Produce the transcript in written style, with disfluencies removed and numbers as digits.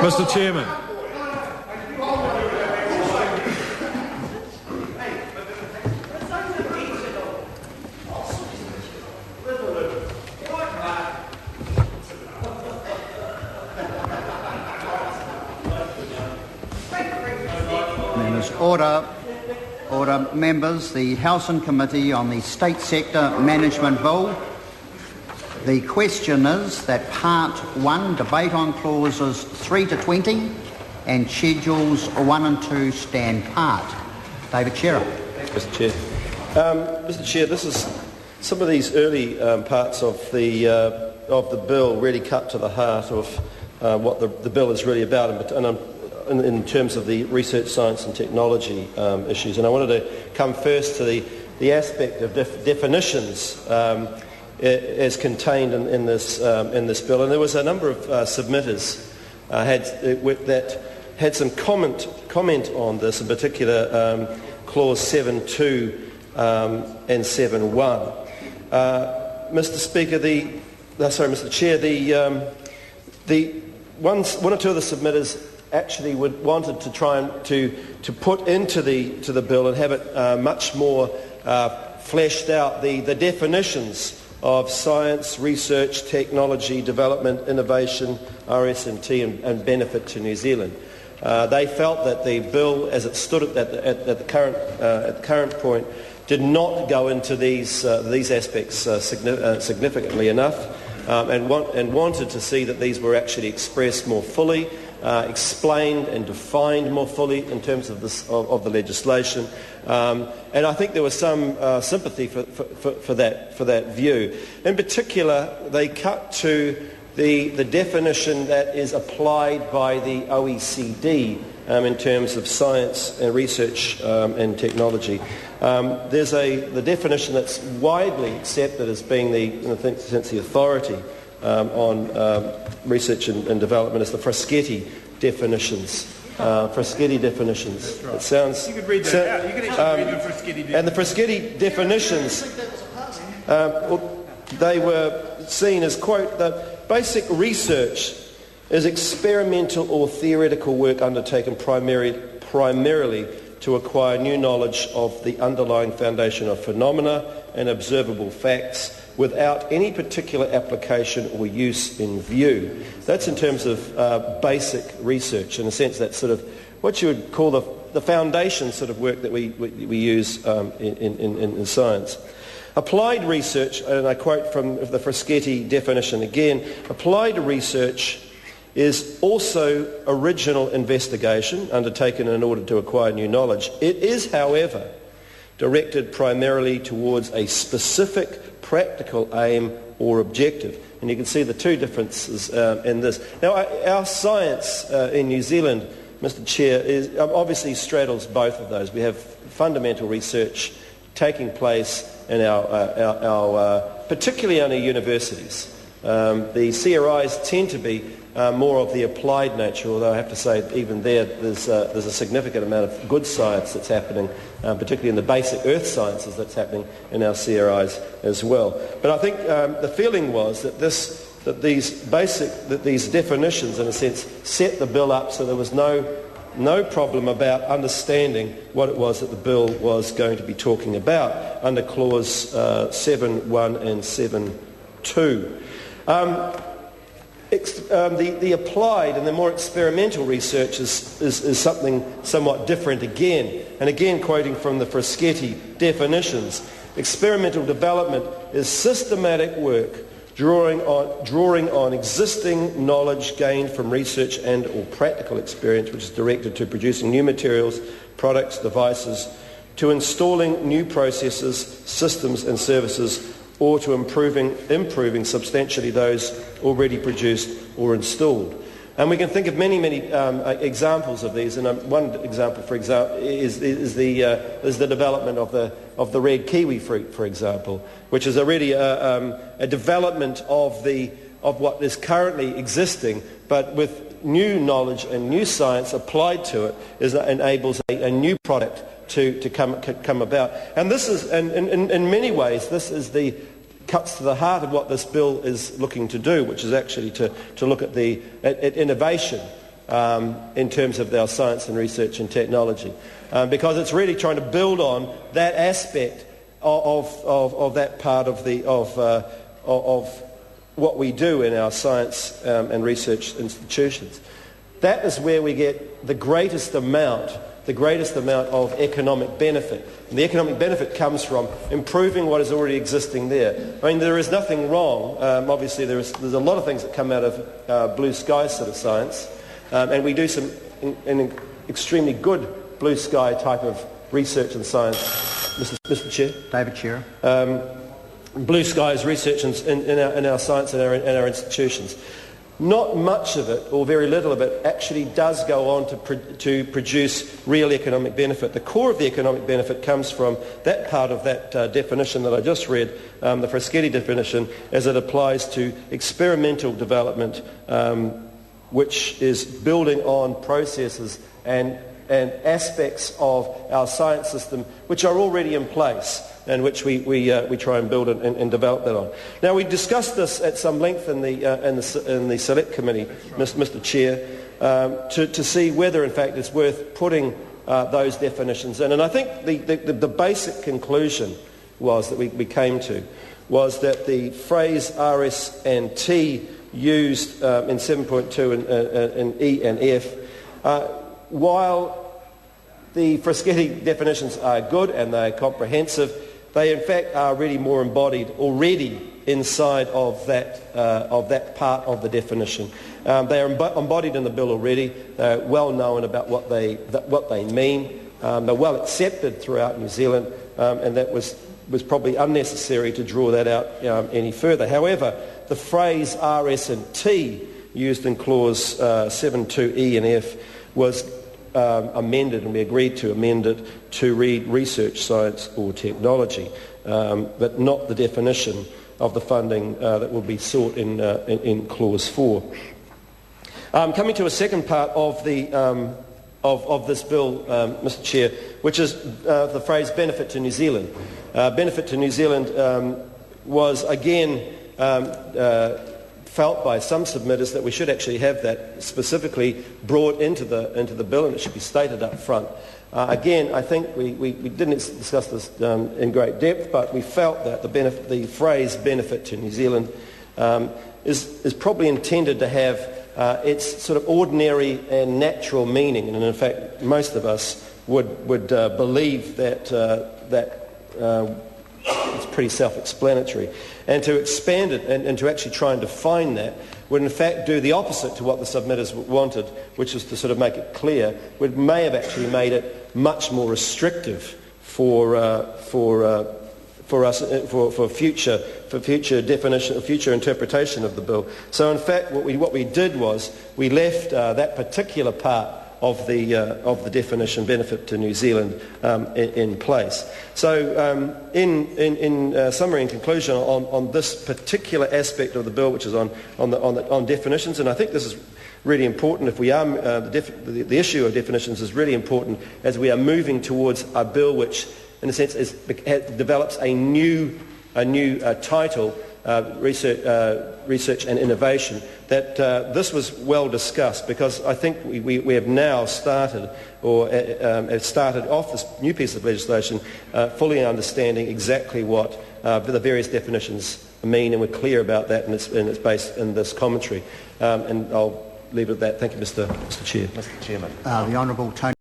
Mr. Chairman. Order, members. The House and Committee on the State Sector Management Bill. The question is that Part 1, debate on clauses 3 to 20 and Schedules 1 and 2 stand part. David Shearer. Mr. Chair. Mr. Chair, this is some of these early parts of the bill really cut to the heart of what the bill is really about, and in terms of the research, science and technology issues. And I wanted to come first to the aspect of definitions as contained in this bill. And there was a number of submitters that had some comment on this, in particular Clause 7.2 and 7.1. Mr. Chair, one or two of the submitters actually wanted to try and to put into the bill and have it much more fleshed out the definitions of science, research, technology, development, innovation, RS&T and benefit to New Zealand. They felt that the bill, as it stood at the current point, did not go into these aspects significantly enough, and wanted to see that these were actually expressed more fully, explained and defined more fully in terms of the legislation, and I think there was some sympathy for that view. In particular, they cut to the definition that is applied by the OECD in terms of science and research and technology. There's the definition that's widely accepted as being the authority on research and development is the Fraschetti definitions. Fraschetti definitions. Right. It sounds. You could read that out. You could actually read the Fraschetti definitions. And the Fraschetti definitions, they were seen as, quote, that basic research is experimental or theoretical work undertaken primarily to acquire new knowledge of the underlying foundation of phenomena and observable facts without any particular application or use in view. That's in terms of basic research. In a sense, that's sort of what you would call the foundation sort of work that we use in science. Applied research, and I quote from the Fraschetti definition again, applied research is also original investigation undertaken in order to acquire new knowledge. It is, however, directed primarily towards a specific practical aim or objective. And you can see the two differences in this. Now, our science in New Zealand, Mr. Chair, is obviously straddles both of those. We have fundamental research taking place in our particularly in our universities. The CRIs tend to be more of the applied nature, although I have to say even there's a significant amount of good science that's happening, particularly in the basic earth sciences that's happening in our CRIs as well. But I think the feeling was that these definitions, in a sense, set the bill up so there was no problem about understanding what it was that the bill was going to be talking about under Clause 7.1 and 7.2. The applied and the more experimental research is something somewhat different again. And again, quoting from the Fraschetti definitions, experimental development is systematic work drawing on existing knowledge gained from research and or practical experience, which is directed to producing new materials, products, devices, to installing new processes, systems and services, or to improving substantially those already produced or installed. And we can think of many examples of these. And one example, for example, is the development of the red kiwi fruit, for example, which is a development of what is currently existing, but with new knowledge and new science applied to it, enables a new product to come about. And this is, in many ways, this is cuts to the heart of what this bill is looking to do, which is actually to look at innovation in terms of our science and research and technology, because it's really trying to build on that aspect of that part of what we do in our science and research institutions. That is where we get the greatest amount of economic benefit. And the economic benefit comes from improving what is already existing there. I mean, there is nothing wrong. Obviously, there's a lot of things that come out of blue sky sort of science, and we do some extremely good blue sky type of research and science. Mr. Chair? David Chair. Blue skies research in our science and our institutions. Not much of it, or very little of it, actually does go on to produce real economic benefit. The core of the economic benefit comes from that part of that definition that I just read, the Fraschetti definition, as it applies to experimental development, which is building on processes and aspects of our science system which are already in place, and which we try and build and develop that on. Now, we discussed this at some length in the Select Committee, Mr. Chair, to see whether, in fact, it's worth putting those definitions in. And I think the basic conclusion that we came to was that the phrase RS and T used in 7.2 in E and F, while the Fraschetti definitions are good and they are comprehensive, they in fact are really more embodied already inside of that part of the definition. They are embodied in the bill already. They're well known about what they mean. They're well accepted throughout New Zealand, and that was probably unnecessary to draw that out any further. However, the phrase RS and T used in clause 7.2 E and F was amended, and we agreed to amend it to read research, science or technology, but not the definition of the funding that will be sought in clause 4. Coming to a second part of this bill, Mr. Chair, which is the phrase benefit to New Zealand. Benefit to New Zealand was again felt by some submitters that we should actually have that specifically brought into the bill, and it should be stated up front. Again, I think we didn't discuss this in great depth, but we felt that the phrase benefit to New Zealand is probably intended to have its sort of ordinary and natural meaning, and in fact most of us would believe that it's pretty self-explanatory. And to expand it and to actually try and define that would in fact do the opposite to what the submitters wanted, which was to sort of make it clear, may have actually made it much more restrictive for future definition, future interpretation of the bill. So in fact what we did was we left that particular part of the definition benefit to New Zealand in place. So in summary and conclusion on this particular aspect of the bill, which is on definitions, and I think this is really important. If we are the issue of definitions is really important as we are moving towards a bill which, in a sense, develops a new title. Research and innovation, that this was well discussed, because I think we have now started off this new piece of legislation fully understanding exactly what the various definitions mean, and we're clear about that, and it's based in this commentary. And I'll leave it at that. Thank you, Mr. Chair. Mr. Chairman. The Honourable Tony